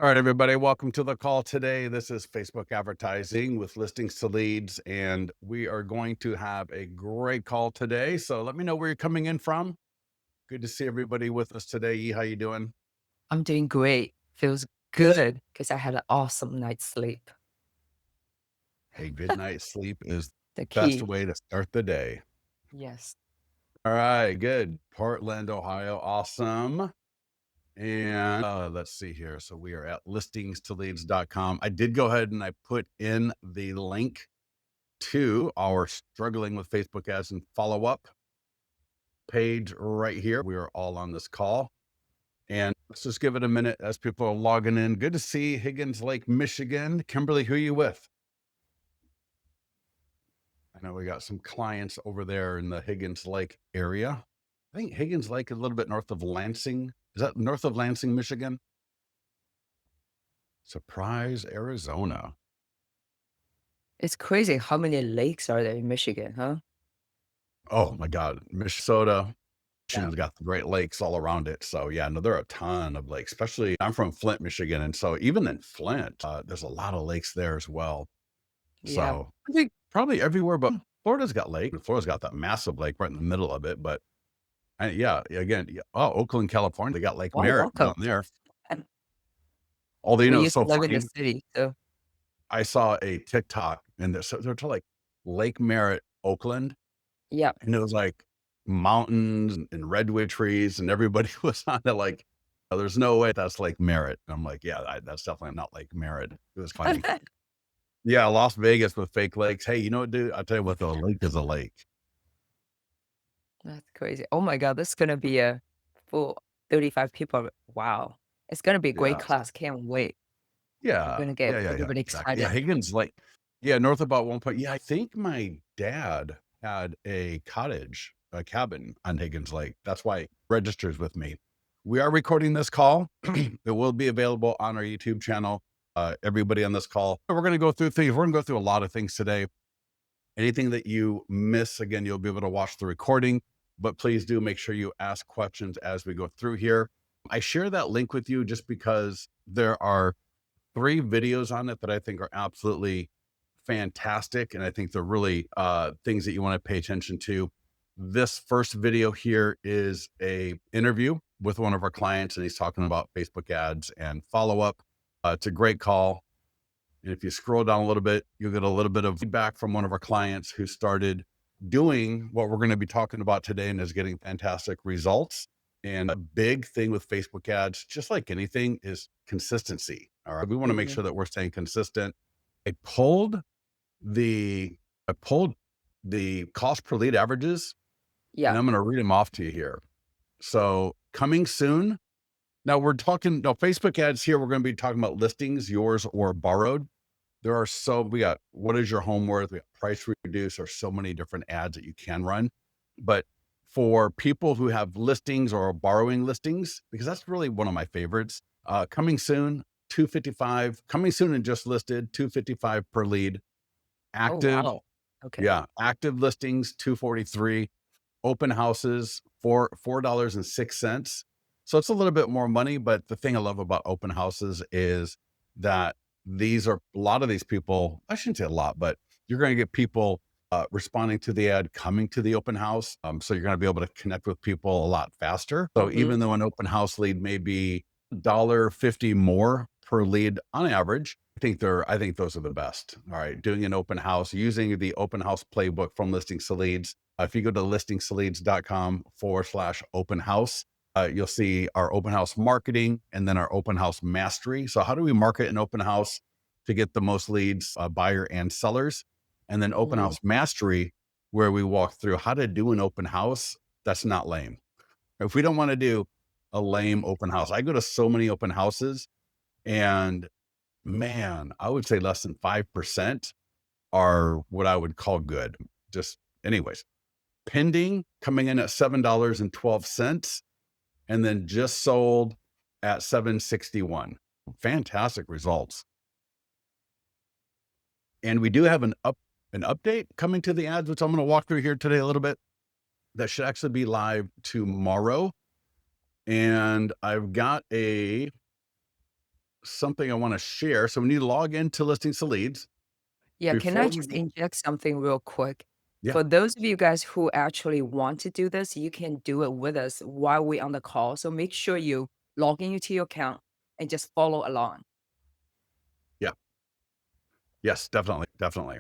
All right, everybody, welcome to the call today. This is Facebook advertising with listings to leads, and we are going to have a great call today. So let me know where you're coming in from. Good to see everybody with us today. Yi, how you doing? I'm doing great. Feels good because I had an awesome night's sleep. A good night's sleep is the The best key. way to start the day. Yes. All right, good. Portland, Ohio, awesome. And let's see here. So we are at listingstoleads.com. I did go ahead and I put in the link to our struggling with Facebook ads and follow up page right here. We are all on this call. And let's just give it a minute as people are logging in. Good to see Higgins Lake, Michigan. Kimberly, who are you with? I know we got some clients over there in the Higgins Lake area. I think Higgins Lake is a little bit north of Lansing. Is that north of Lansing, Michigan? Surprise, Arizona. It's crazy how many lakes are there in Michigan, huh? Oh my God, Minnesota. Yeah. Michigan's got the Great Lakes all around it. So yeah, no, there are a ton of lakes, especially I'm from Flint, Michigan. And so even in Flint, there's a lot of lakes there as well. Yeah. So I think probably everywhere, but Florida's got lake. Florida's got that massive lake right in the middle of it. But yeah, again, yeah, oh, Oakland, California, they got Lake Well, Merritt welcome. down there. And Although, we it's used to so live in the funny. city, so I saw a TikTok and so they're to like Lake Merritt, Oakland. yeah. And it was like mountains and redwood trees, and everybody was on it like, "Oh, there's no way that's Lake Merritt." And I'm like, "Yeah, that's definitely not Lake Merritt." It was funny. Yeah, Las Vegas with fake lakes. Hey, you know what, dude? I'll tell you what, the lake is a lake. That's crazy. Oh my God, this is gonna be a full 35 people. Wow. It's gonna be a great Yeah. class. Can't wait. We're Yeah. gonna get Yeah, everybody exactly. Yeah, excited. Higgins Lake. Yeah, north about one point. Yeah, I think my dad had a cottage, a cabin on Higgins Lake. That's why it registers with me. We are recording this call. It will be available on our YouTube channel. Everybody on this call, we're going to go through things. We're going to go through a lot of things today. Anything that you miss, again, you'll be able to watch the recording, but please do make sure you ask questions as we go through here. I share that link with you just because there are 3 videos on it that I think are absolutely fantastic, and I think they're really, things that you wanna pay attention to. This first video here is a interview with one of our clients, and he's talking about Facebook ads and follow-up. It's a great call, and if you scroll down a little bit, you'll get a little bit of feedback from one of our clients who started doing what we're gonna be talking about today and is getting fantastic results. And a big thing with Facebook ads, just like anything, is consistency. All right. We want to make Mhm. sure that we're staying consistent. I pulled the I pulled the cost per lead averages, and Yeah. I'm going to read them off to you here. So coming soon. Now we're talking no Facebook ads here. We're going to be talking about listings, yours or borrowed. We got what is your home worth? We got price reduce. There's so many different ads that you can run. But for people who have listings or are borrowing listings, because that's really one of my favorites, coming soon, 255, coming soon and just listed, 255 per lead. Oh, Active, wow. Okay. yeah, active listings, 243. Open houses, $4.06. So it's a little bit more money, but the thing I love about open houses is that these are a lot of these people, I shouldn't say a lot, but you're going to get people responding to the ad, coming to the open house. So you're going to be able to connect with people a lot faster. So Mhm. even though an open house lead may be $1.50 more per lead on average, I think those are the best. All right. Doing an open house, using the open house playbook from Listings to Leads. If you go to listingstoleads.com/open house, you'll see our open house marketing and then our open house mastery. So how do we market an open house to get the most leads, buyer and sellers? And then open Mhm. house mastery, where we walk through how to do an open house that's not lame. If we don't want to do a lame open house, I go to so many open houses, and man, I would say less than 5% are what I would call good. Just anyways, pending coming in at $7.12 and then just sold at 761. Fantastic results. And we do have an up. an update coming to the ads, which I'm going to walk through here today a little bit. That should actually be live tomorrow. And I've got a something I want to share. So we need to log into listings to leads Yeah, can I before we just get, inject something real quick? yeah, For those of you guys who actually want to do this, you can do it with us while we're on the call. So make sure you log into your account and just follow along. yeah, yes, definitely, definitely.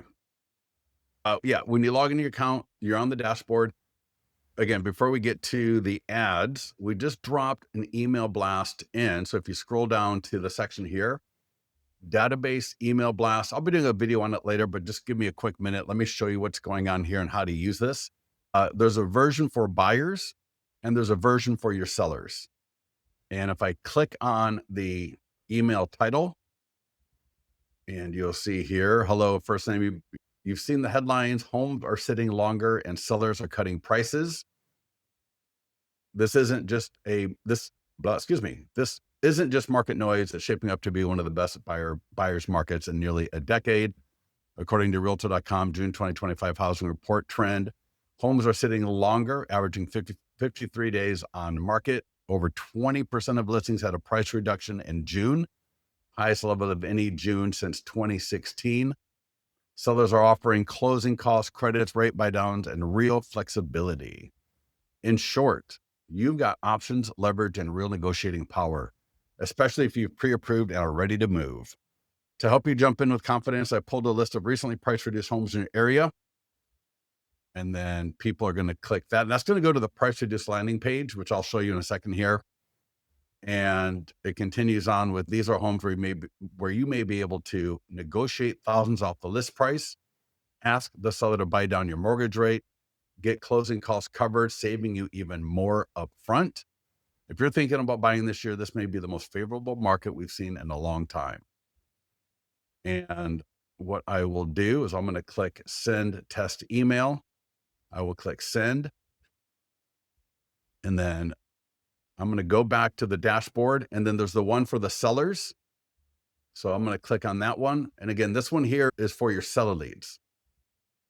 Yeah, when you log into your account, you're on the dashboard. Again, before we get to the ads, we just dropped an email blast in. So if you scroll down to the section here, database email blast. I'll be doing a video on it later, but just give me a quick minute. Let me show you what's going on here and how to use this. There's a version for buyers and there's a version for your sellers. And if I click on the email title, and you'll see here, hello, first name, you've seen the headlines, homes are sitting longer and sellers are cutting prices. This isn't just this isn't just market noise. It's shaping up to be one of the best buyers markets in nearly a decade. According to Realtor.com, June 2025 housing report trend, homes are sitting longer, averaging 53 days on market. Over 20% of listings had a price reduction in June, highest level of any June since 2016. Sellers are offering closing cost credits, rate buy downs, and real flexibility. In short, you've got options, leverage, and real negotiating power, especially if you've pre-approved and are ready to move. To help you jump in with confidence, I pulled a list of recently price reduced homes in your area. And then people are going to click that. And that's going to go to the price reduced landing page, which I'll show you in a second here. And it continues on with these are homes where you may be able to negotiate thousands off the list price, ask the seller to buy down your mortgage rate, get closing costs covered, saving you even more upfront. If you're thinking about buying this year, this may be the most favorable market we've seen in a long time. And what I will do is I'm going to click send test email. I will click send. And then I'm going to go back to the dashboard. And then there's the one for the sellers. So I'm going to click on that one. And again, this one here is for your seller leads.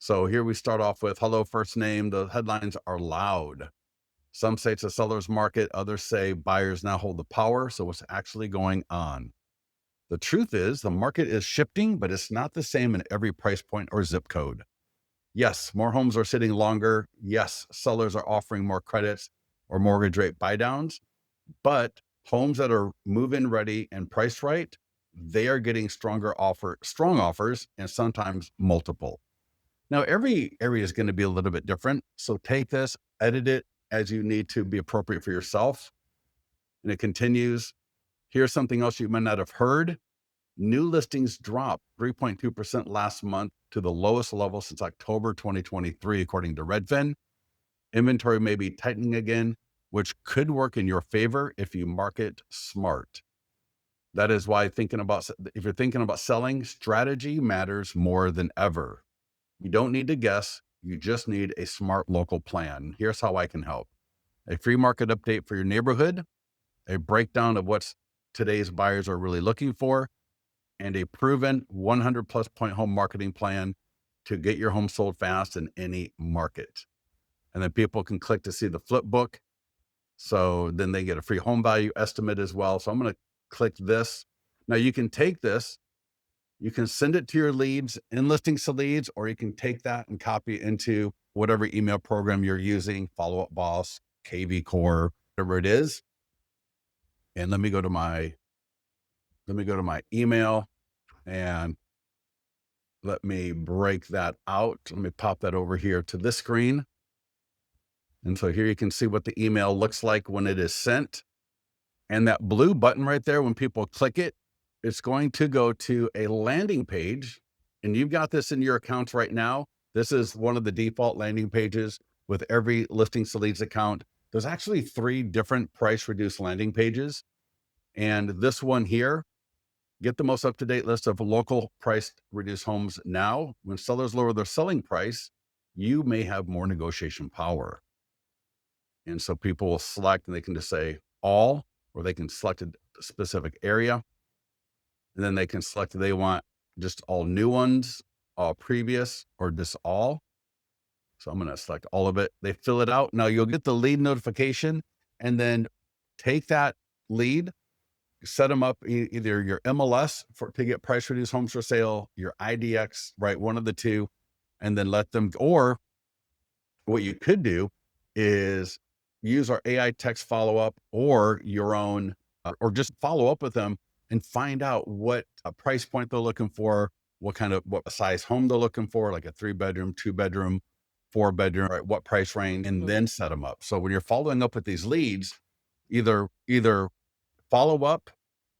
So here we start off with hello, first name. The headlines are loud. Some say it's a seller's market. Others say buyers now hold the power. So what's actually going on? The truth is the market is shifting, but it's not the same in every price point or zip code. Yes, more homes are sitting longer. Yes, sellers are offering more credits or mortgage rate buy downs, but homes that are move-in ready and priced right, they are getting strong offers, and sometimes multiple. Now, every area is going to be a little bit different. So take this, edit it as you need to be appropriate for yourself. And it continues. Here's something else you might not have heard. New listings dropped 3.2% last month to the lowest level since October 2023, according to Redfin. Inventory may be tightening again, which could work in your favor if you market smart. That is why if you're thinking about selling, strategy matters more than ever. You don't need to guess. You just need a smart local plan. Here's how I can help. A free market update for your neighborhood, a breakdown of what today's buyers are really looking for, and a proven 100 plus point home marketing plan to get your home sold fast in any market. And then people can click to see the flip book. So then they get a free home value estimate as well. So I'm going to click this. Now you can take this, you can send it to your leads in listings to leads, or you can take that and copy it into whatever email program you're using, Follow Up Boss, KV Core, whatever it is. And let me go to my email and let me break that out. Let me pop that over here to this screen. And so here you can see what the email looks like when it is sent. And that blue button right there, when people click it, it's going to go to a landing page. And you've got this in your accounts right now. This is one of the default landing pages with every listings to leads account. There's actually 3 different price reduced landing pages. And this one here, get the most up-to-date list of local price reduced homes now. When sellers lower their selling price, you may have more negotiation power. And so people will select and they can just say all, or they can select a specific area. And then they can select if they want just all new ones. previous, or this all. So I'm going to select all of it. They fill it out. Now you'll get the lead notification, and then take that lead, set them up, either your MLS to get price reduced homes for sale, your IDX, right? One of the two, and then let them, or what you could do is use our AI text follow up, or your own, or just follow up with them and find out what price point they're looking for, what size home they're looking for, like a 3-bedroom, 2-bedroom, 4-bedroom, right? What price range, and Mhm. then set them up. So when you're following up with these leads, either follow up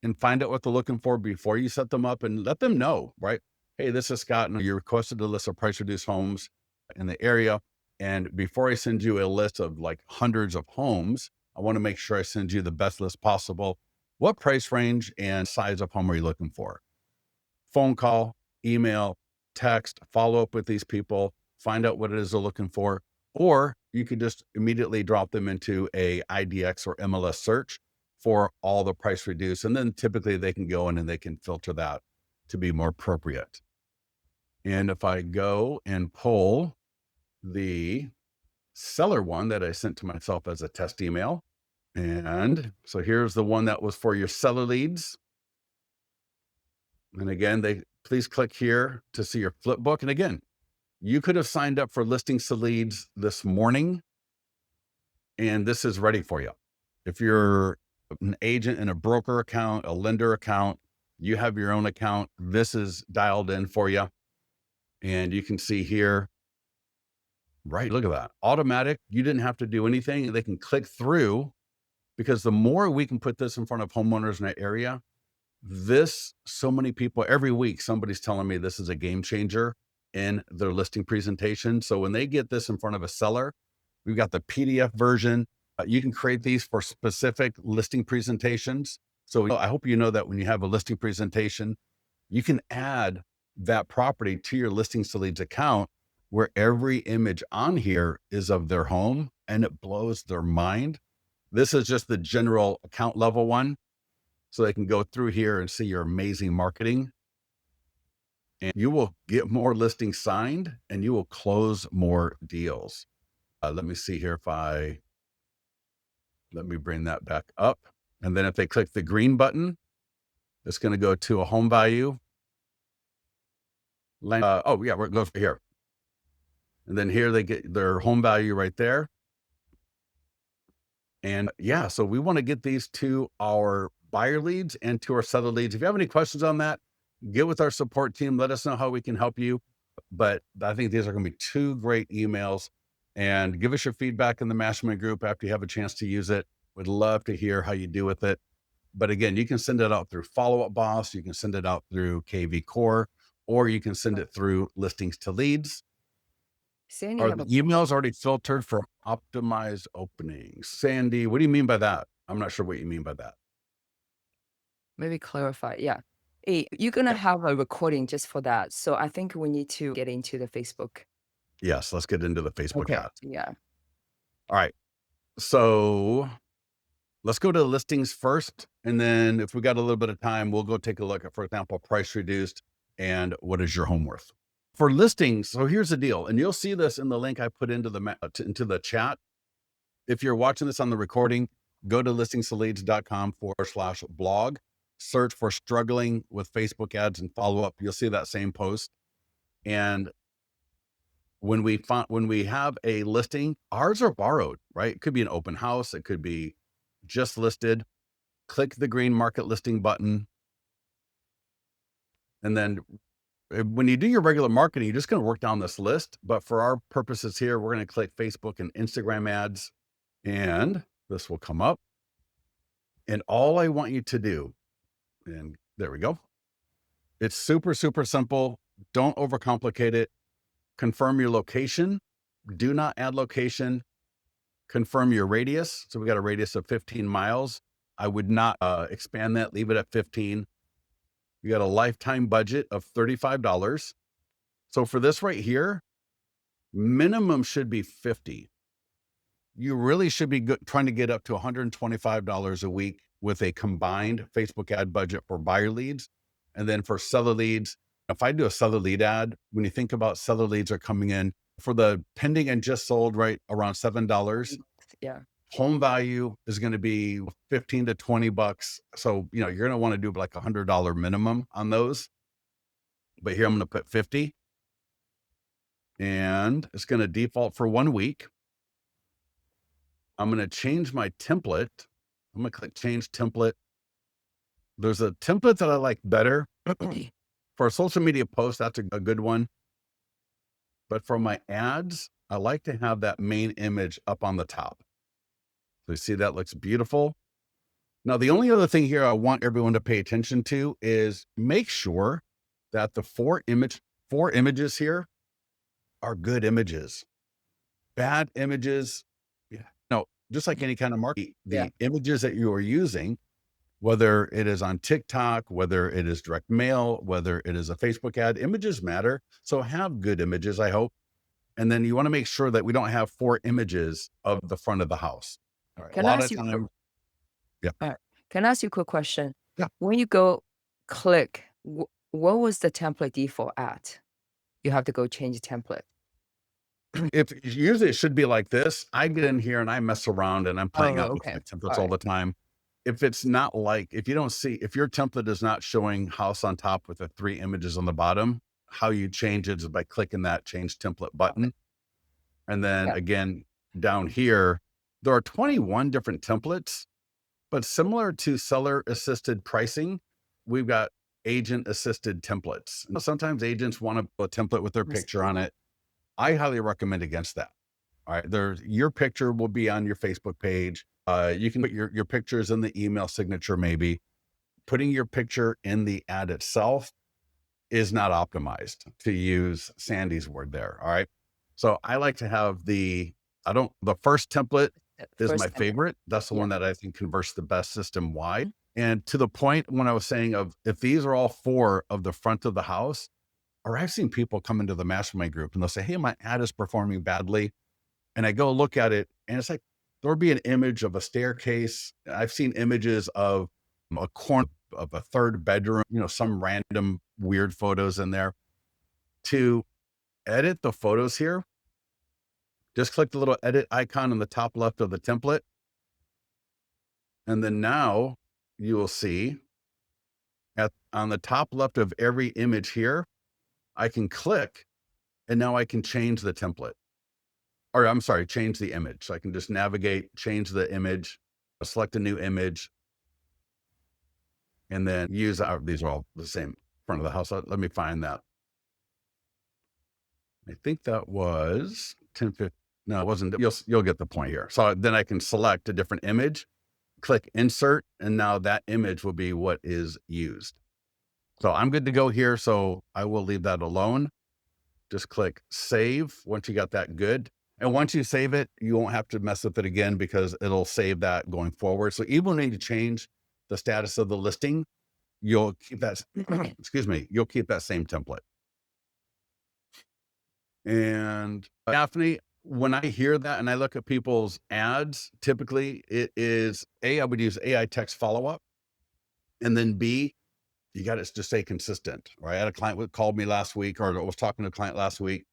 and find out what they're looking for before you set them up, and let them know, right? Hey, this is Scott, and you requested a list of price reduced homes in the area. And before I send you a list of like hundreds of homes, I want to make sure I send you the best list possible. What price range and size of home are you looking for? Phone call, email, text, follow up with these people, find out what it is they're looking for. Or you could just immediately drop them into a IDX or MLS search for all the price reduced. And then typically they can go in and they can filter that to be more appropriate. And if I go and pull the seller one that I sent to myself as a test email, and so here's the one that was for your seller leads. And again, they please click here to see your flip book. And again, you could have signed up for listings to leads this morning, and this is ready for you. If you're an agent in a broker account, a lender account, you have your own account, this is dialed in for you. And you can see here, right? Look at that. Automatic. You didn't have to do anything. They can click through, because the more we can put this in front of homeowners in that area, so many people every week, somebody's telling me this is a game changer in their listing presentation. So when they get this in front of a seller, we've got the PDF version. You can create these for specific listing presentations. So I hope you know that when you have a listing presentation, you can add that property to your listings to leads account, where every image on here is of their home, and it blows their mind. This is just the general account level one. So they can go through here and see your amazing marketing, and you will get more listings signed, and you will close more deals. Let me see here let me bring that back up. And then if they click the green button, it's going to go to a home value. Oh yeah, it goes here. And then here they get their home value right there. And yeah, so we want to get these to our buyer leads and to our seller leads. If you have any questions on that, get with our support team. Let us know how we can help you. But I think these are going to be 2 great emails. And give us your feedback in the mastermind group after you have a chance to use it. Would love to hear how you do with it. But again, you can send it out through Follow Up Boss. You can send it out through KV Core, or you can send Right. it through Listings to Leads. Sandy Are have the a emails already filtered for optimized openings? Sandy, what do you mean by that? I'm not sure what you mean by that. maybe clarify. Yeah. Hey, you're gonna Yeah. have a recording just for that. So I think we need to get into the Facebook. Yes, let's get into the Facebook Okay. ads. Yeah. All right. So let's go to listings first. And then if we got a little bit of time, we'll go take a look at, for example, price reduced and what is your home worth. For listings, so here's the deal. And you'll see this in the link I put into into the chat. If you're watching this on the recording, go to listingsleads.com/blog, search for struggling with Facebook ads and follow up. You'll see that same post. And when we have a listing, ours are borrowed, right? It could be an open house, it could be just listed. Click the green market listing button. And then when you do your regular marketing, you're just going to work down this list. But for our purposes here, we're going to click Facebook and Instagram ads, and this will come up. And all I want you to do, and there we go. It's super, super simple. Don't overcomplicate it. Confirm your location. Do not add location. Confirm your radius. So we got a radius of 15 miles. I would not expand that. Leave it at 15. You got a lifetime budget of $35. So for this right here, minimum should be 50. You really should be trying to get up to $125 a week with a combined Facebook ad budget for buyer leads. And then for seller leads, If I do a seller lead ad, when you think about seller leads are coming in for the pending and just sold, right around $7, Yeah. home value is going to be 15 to 20 bucks. So, you're going to want to do like $100 minimum on those. But here I'm going to put 50 and it's going to default for 1 week. I'm going to change my template. I'm going to click change template. There's a template that I like better for a social media post. That's a good one. But for my ads, I like to have that main image up on the top. So you see that looks beautiful. Now, the only other thing here I want everyone to pay attention to is make sure that the four images here are good images. Bad images, yeah. No, just like any kind of marketing, Yeah. the images that you are using, whether it is on TikTok, whether it is direct mail, whether it is a Facebook ad, images matter. So have good images, I hope. And then you want to make sure that we don't have four images of the front of the house. All right. A Can I lot ask of you times, yeah, alright. Can I ask you a quick question? yeah. When you go click, what was the template default at? You have to go change the template. If usually it should be like this. I get in here and I mess around and I'm playing Oh, out with okay. my templates all Alright. the time. If it's not like, if you don't see, if your template is not showing house on top with the three images on the bottom, how you change it is by clicking that change template Okay. button. And then Yeah. again, down here, there are 21 different templates, but similar to seller assisted pricing, we've got agent assisted templates. Sometimes agents want to put a template with their Yes. picture on it. I highly recommend against that. All right. Your picture will be on your Facebook page. You can put your pictures in the email signature, maybe. Putting your picture in the ad itself is not optimized, to use Sandy's word there. All right. So I like to have the first template is my First template. favorite. That's the Yeah. one that I think converts the best system wide. Mhm. And to the point when I was saying of if these are all four of the front of the house, or I've seen people come into the mastermind group and they'll say, hey, my ad is performing badly. And I go look at it and it's like, there'll be an image of a staircase. I've seen images of a corner of a third bedroom, some random weird photos in there. To edit the photos here, just click the little edit icon in the top left of the template. And then now you will see on the top left of every image here, I can click and now I can change the template. Or I'm sorry, change the image. So I can just navigate, change the image, select a new image, and then these are all the same front of the house. Let me find that. I think that was 1050. No, it wasn't. You'll get the point here. So then I can select a different image, click insert, and now that image will be what is used. So I'm good to go here. So I will leave that alone. Just click save once you got that good. And once you save it, you won't have to mess with it again because it'll save that going forward. So even when you change the status of the listing, you'll keep that, excuse me, you'll keep that same template. And Daphne, when I hear that and I look at people's ads, typically it is I would use AI text follow up. And then B, you got to just stay consistent. Right. I had a client that called me last week, or I was talking to a client last week,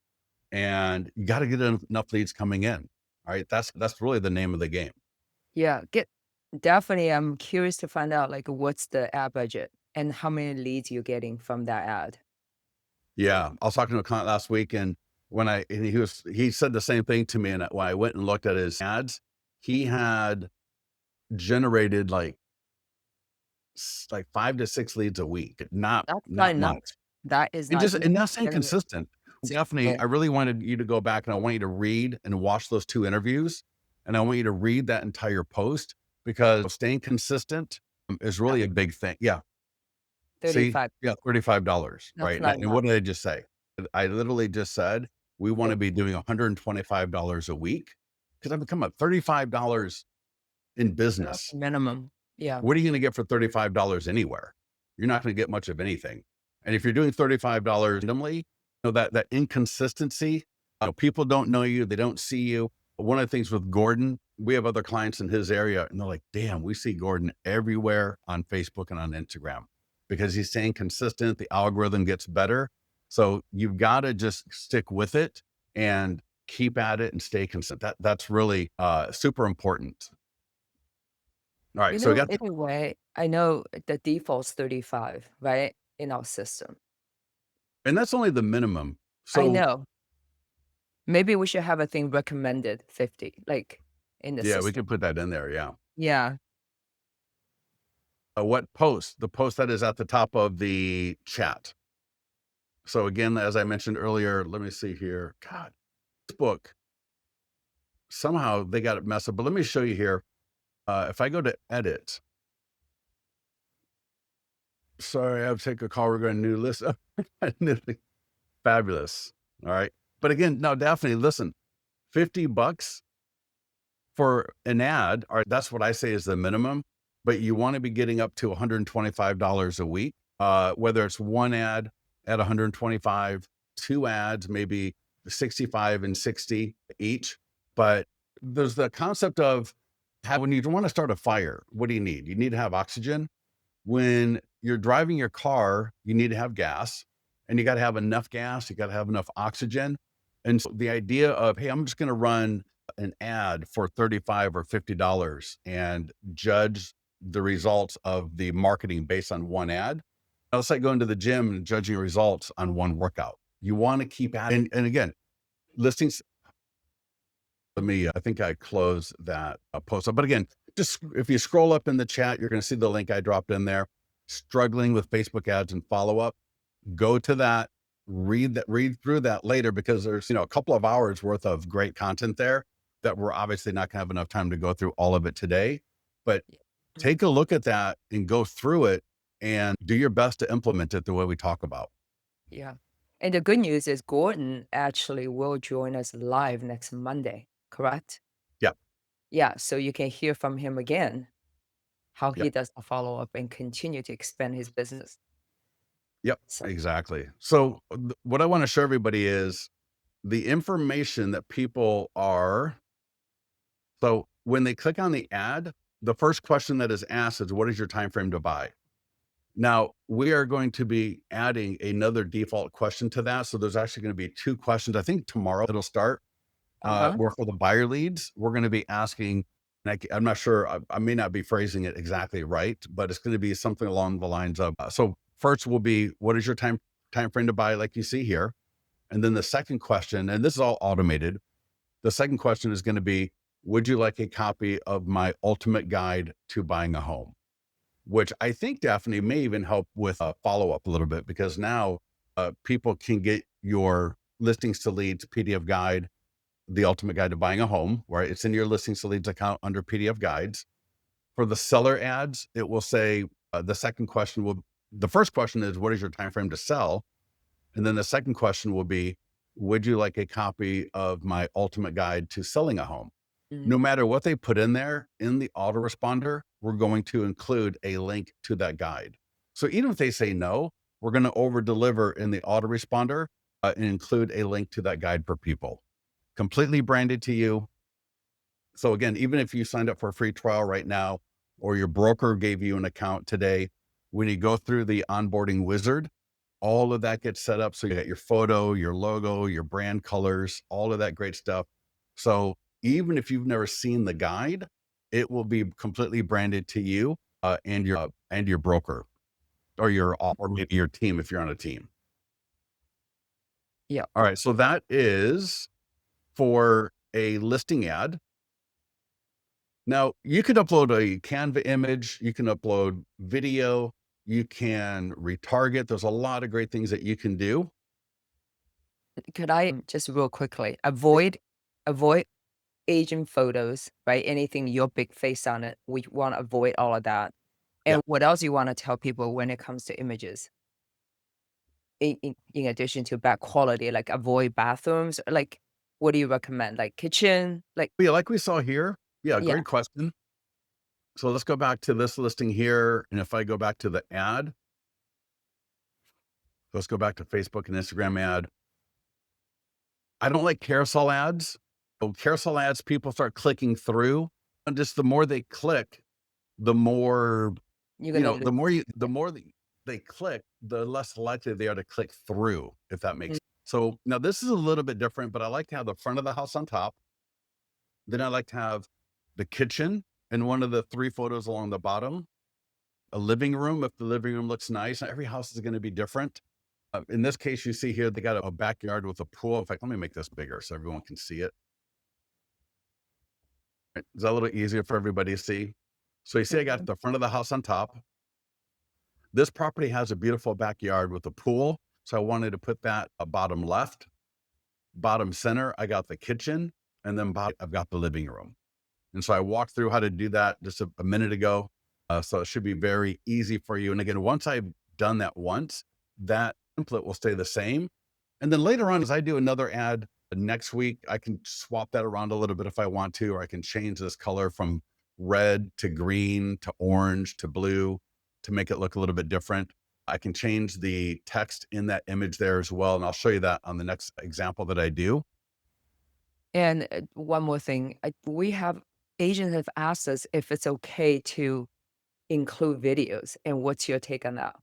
and you got to get enough leads coming in. All right. That's really the name of the game. Yeah. Definitely, I'm curious to find out, like, what's the ad budget and how many leads you're getting from that ad. Yeah. I was talking to a client last week, and he said the same thing to me. And when I went and looked at his ads, he had generated like 5 to 6 leads a week, not That's not not enough. much. That is And not just enough and not to staying generate consistent. Definitely, yeah. I really wanted you to go back and I want you to read and watch those 2 interviews, and I want you to read that entire post because staying consistent is Yeah, really a big thing. Yeah. See? 35. Yeah, $35, That's right? not And enough. what did I just say? I literally just said, we Yeah, wanna be doing $125 a week because I've become a $35 in that's business. the minimum. Yeah, What are you gonna get for $35 anywhere? You're not gonna get much of anything. And if you're doing $35 randomly, that inconsistency, people don't know you, they don't see you. One of the things with Gordon, we have other clients in his area, and they're like, damn, we see Gordon everywhere on Facebook and on Instagram because he's staying consistent. The algorithm gets better. So you've got to just stick with it and keep at it and stay consistent. That's really super important. All right. So we got, Anyway, I know the default's 35, right? In our system. and that's only the minimum. I So know. Maybe we should have a thing recommended 50, like, in the yeah, we system. could put that in there. Yeah. Yeah. What post? The post that is at the top of the chat. So again, as I mentioned earlier, let me see here. God, this book, somehow they got it messed up, but let me show you here. If I go to edit, sorry, I have to take a call. We're going to new list. Fabulous. All right. But again, no, Daphne, listen, $50 for an ad, or that's what I say is the minimum, but you want to be getting up to $125 a week. Whether it's one ad at 125, two ads, maybe 65 and 60 each. But there's the concept of when you want to start a fire, what do you need? You need to have oxygen. When you're driving your car, you need to have gas, and you got to have enough gas, you got to have enough oxygen. And so the idea of, hey, I'm just going to run an ad for 35 or $50 and judge the results of the marketing based on one ad. It's like going to the gym and judging results on one workout. You want to keep adding. And again, listings. Let me, I think I closed that post up. But again, just if you scroll up in the chat, you're going to see the link I dropped in there. Struggling with Facebook ads and follow up. Go to that, read through that later, because there's, a couple of hours worth of great content there that we're obviously not gonna have enough time to go through all of it today. But Yeah. take a look at that and go through it and do your best to implement it the way we talk about. Yeah. And the good news is Gordon actually will join us live next Monday, correct? Yep, Yeah, so you can hear from him again, how he yep, does a follow-up and continue to expand his business. yep, So, exactly. So what I want to show everybody is the information that people are. So when they click on the ad, the first question that is asked is, what is your time frame to buy? Now, we are going to be adding another default question to that. So there's actually going to be two questions. I think tomorrow it'll start. uh-huh. Where for the buyer leads, we're going to be asking, and I'm not sure, I may not be phrasing it exactly right, but it's going to be something along the lines of, so first will be, what is your time frame to buy, like you see here? And then the second question, and this is all automated. The second question is going to be, would you like a copy of my ultimate guide to buying a home? Which I think, Daphne, may even help with a follow up a little bit, because now people can get your listings to leads PDF guide, the ultimate guide to buying a home, right? It's in your listings to leads account under PDF guides. For the seller ads, it will say the first question is, what is your time frame to sell? And then the second question will be, would you like a copy of my ultimate guide to selling a home? No Mhm. matter what they put in there in the autoresponder, we're going to include a link to that guide. So even if they say no, we're going to over deliver in the autoresponder and include a link to that guide for people. Completely branded to you. So again, even if you signed up for a free trial right now, or your broker gave you an account today, when you go through the onboarding wizard, all of that gets set up. So you got your photo, your logo, your brand colors, all of that great stuff. So even if you've never seen the guide, it will be completely branded to you and your broker, or or maybe your team if you're on a team. Yeah. All right. So that is for a listing ad. Now, you could upload a Canva image, you can upload video, you can retarget. There's a lot of great things that you can do. Could I just real quickly avoid agent photos, right? Anything your big face on it, we want to avoid all of that. Yeah. And what else you want to tell people when it comes to images? In addition to bad quality, like avoid bathrooms, like what do you recommend? Like kitchen, like Yeah, like we saw here. Yeah, yeah. great question. So let's go back to this listing here. And if I go back to the ad, let's go back to Facebook and Instagram ad. I don't like carousel ads. So carousel ads, people start clicking through. And just the more they click, the more, You're gonna the lose. more Yeah. they click, the less likely they are to click through, if that makes Mm. sense. So now this is a little bit different, but I like to have the front of the house on top. Then I like to have the kitchen and one of the 3 photos along the bottom, a living room if the living room looks nice. Every house is gonna be different. In this case, you see here, they got a backyard with a pool. In fact, let me make this bigger so everyone can see it. Right, is that a little easier for everybody to see? So you see I got Mhm. the front of the house on top. This property has a beautiful backyard with a pool, so I wanted to put that, bottom left. Bottom center, I got the kitchen, and then I've got the living room. And so I walked through how to do that just a minute ago. So it should be very easy for you. And again, once I've done that once, that template will stay the same. And then later on, as I do another ad next week, I can swap that around a little bit if I want to, or I can change this color from red to green to orange to blue to make it look a little bit different. I can change the text in that image there as well. And I'll show you that on the next example that I do. And one more thing, we have agents have asked us if it's okay to include videos, and what's your take on that?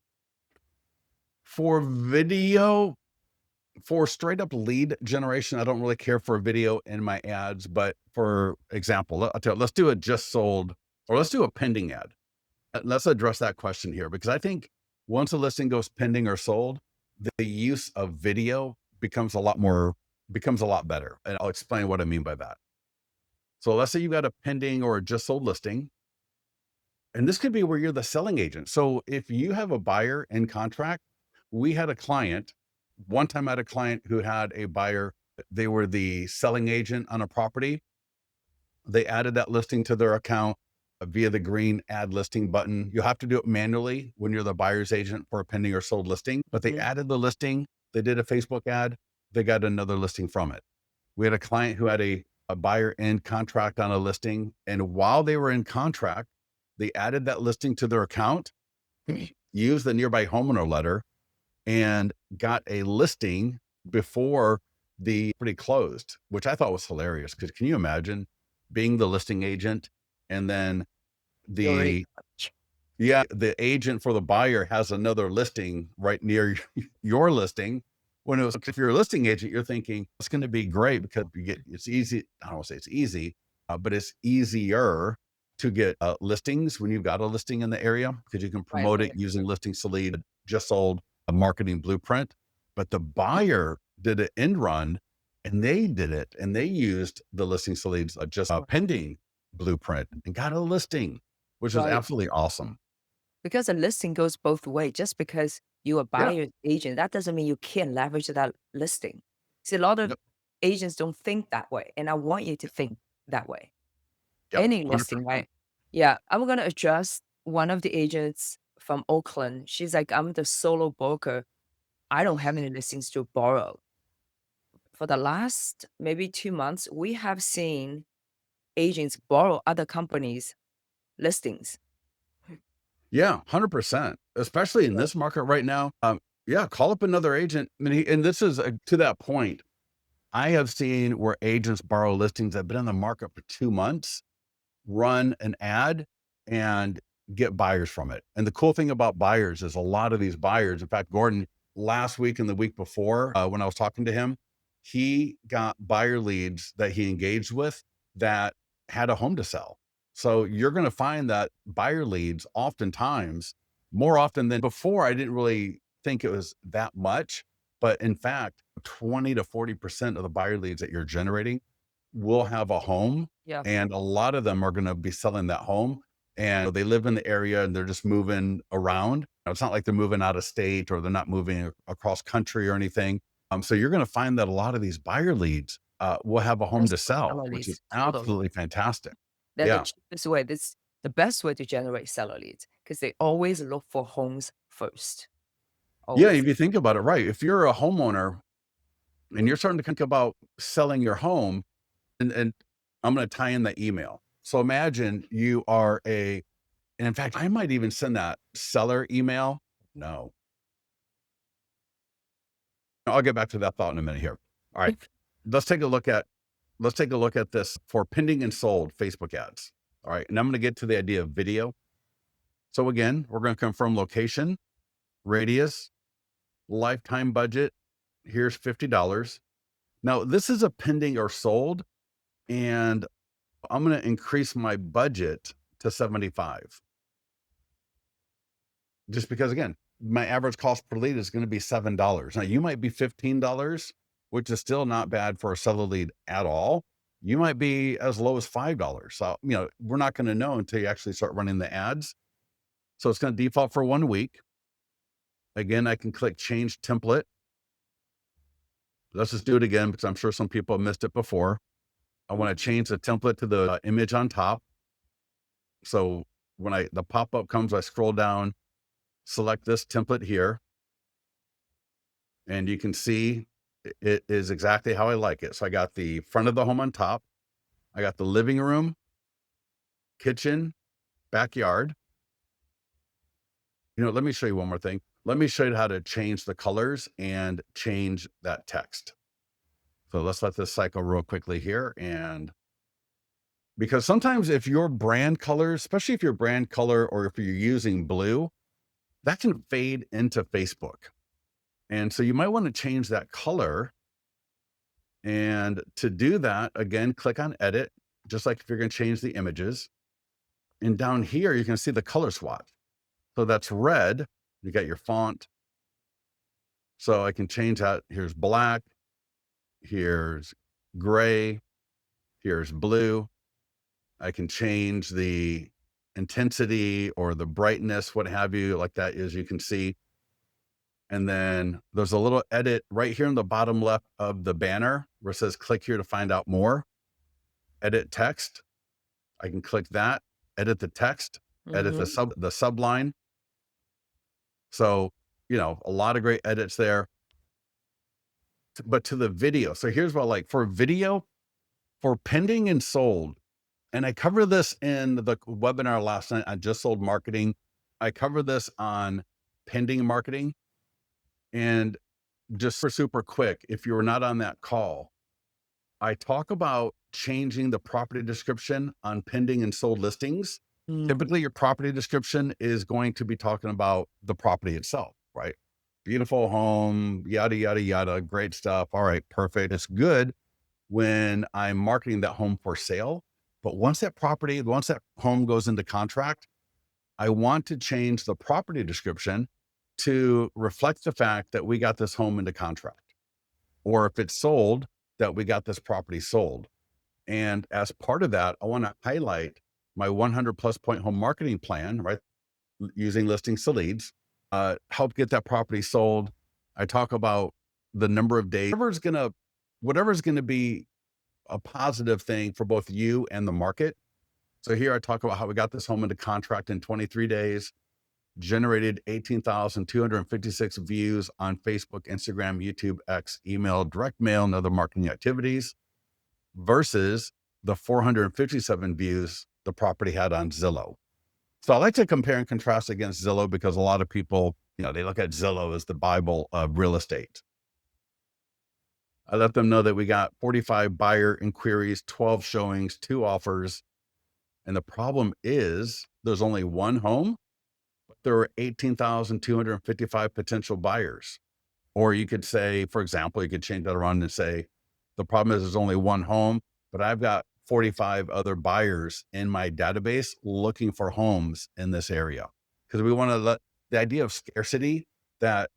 For video, for straight up lead generation, I don't really care for a video in my ads. But for example, I'll tell you, let's do a just sold or let's do a pending ad. Let's address that question here because I think once a listing goes pending or sold, the use of video becomes a lot better. And I'll explain what I mean by that. So let's say you got a pending or a just sold listing, and this could be where you're the selling agent. So if you have a buyer in contract, we had a client, one time I had a client who had a buyer, they were the selling agent on a property. They added that listing to their account via the green add listing button. You have to do it manually when you're the buyer's agent for a pending or sold listing, but they Mhm. added the listing. They did a Facebook ad. They got another listing from it. We had a client who had a buyer in contract on a listing. And while they were in contract, they added that listing to their account, used the nearby homeowner letter, and got a listing before the pretty closed, which I thought was hilarious. Because can you imagine being the listing agent and then You already the yeah, the agent for the buyer has another listing right near your listing. When it was, if you're a listing agent, you're thinking it's going to be great because you get it's easy. I don't want to say it's easy, but it's easier to get listings when you've got a listing in the area because you can right, promote it right, using listings to lead, just sold a marketing blueprint. But the buyer did an end run and they did it and they used the listings to leads just a pending blueprint and got a listing, which is right. absolutely awesome. Because a listing goes both way. Just because you're a Yeah. buyer's agent, that doesn't mean you can't leverage that listing. See, a lot of Yep. agents don't think that way, and I want you to think that way. Yep. Any listing, 100%. right? Yeah, I'm gonna address one of the agents from Oakland. She's like, "I'm the solo broker. I don't have any listings to borrow." For the last maybe 2 months, we have seen agents borrow other companies' listings. Yeah, 100%, especially in Yeah. this market right now. Yeah, call up another agent. I mean, and this is to that point. I have seen where agents borrow listings that have been on the market for 2 months, run an ad, and get buyers from it. And the cool thing about buyers is a lot of these buyers, in fact, Gordon, last week and the week before, when I was talking to him, he got buyer leads that he engaged with that had a home to sell. So you're going to find that buyer leads oftentimes, more often than before, I didn't really think it was that much. But in fact, 20 to 40% of the buyer leads that you're generating will have a home, Yeah. and a lot of them are gonna be selling that home, and they live in the area and they're just moving around. It's not like they're moving out of state or they're not moving across country or anything. So you're gonna find that a lot of these buyer leads, will have a home That's to sell, seller which is leads, totally. absolutely fantastic. They're the Yeah. cheapest way. This the best way to generate seller leads because they always look for homes first, Yeah, always. if you think about it, right, if you're a homeowner and you're starting to think about selling your home, and I'm gonna tie in the email. So imagine you are a and in fact, I might even send that seller email. No, I'll get back to that thought in a minute here. All right. Let's take a look at this for pending and sold Facebook ads. All right. And I'm going to get to the idea of video. So again, we're going to confirm location. radius, lifetime budget. Here's $50. Now, this is a pending or sold, and I'm going to increase my budget to 75 just because, again, my average cost per lead is going to be $7. Now, you might be $15, which is still not bad for a seller lead at all. You might be as low as $5. So, we're not going to know until you actually start running the ads. So it's going to default for 1 week. Again, I can click change template. Let's just do it again because I'm sure some people have missed it before. I want to change the template to the image on top. So when the pop-up comes, I scroll down, select this template here, and you can see it is exactly how I like it. So I got the front of the home on top. I got the living room, kitchen, backyard. Let me show you one more thing. Let me show you how to change the colors and change that text. So let's let this cycle real quickly here. And because sometimes if your brand colors, especially if your brand color or if you're using blue, that can fade into Facebook. And so you might want to change that color. And to do that, again, click on edit, just like if you're going to change the images. And down here, you can see the color swatch. So that's red. You got your font. So I can change that. Here's black. Here's gray. Here's blue. I can change the intensity or the brightness, what have you, like that, as you can see. And then there's a little edit right here in the bottom left of the banner where it says click here to find out more. Edit text. I can click that, edit the text, edit the Mhm. subline. So, a lot of great edits there. But to the video. So here's what, like, for video, for pending and sold, and I cover this in the webinar last night on just sold marketing. I cover this on pending marketing. And just for super quick, if you were not on that call, I talk about changing the property description on pending and sold listings. Mm. Typically, your property description is going to be talking about the property itself, right? Beautiful home, yada, yada, yada, great stuff. All right, perfect. It's good when I'm marketing that home for sale. But once that home goes into contract, I want to change the property description to reflect the fact that we got this home into contract. Or if it's sold, that we got this property sold. And as part of that, I want to highlight my 100 plus point home marketing plan, right? Using listings to leads, help get that property sold. I talk about the number of days, whatever's going to be a positive thing for both you and the market. So here I talk about how we got this home into contract in 23 days, generated 18,256 views on Facebook, Instagram, YouTube, X, email, direct mail, and other marketing activities versus the 457 views the property had on Zillow. So I like to compare and contrast against Zillow because a lot of people, they look at Zillow as the Bible of real estate. I let them know that we got 45 buyer inquiries, 12 showings, 2 offers. And the problem is there's only one home, but there were 18,255 potential buyers. Or you could say, for example, you could change that around and say, the problem is there's only one home, but I've got 45 other buyers in my database looking for homes in this area. Because we want to let the idea of scarcity that,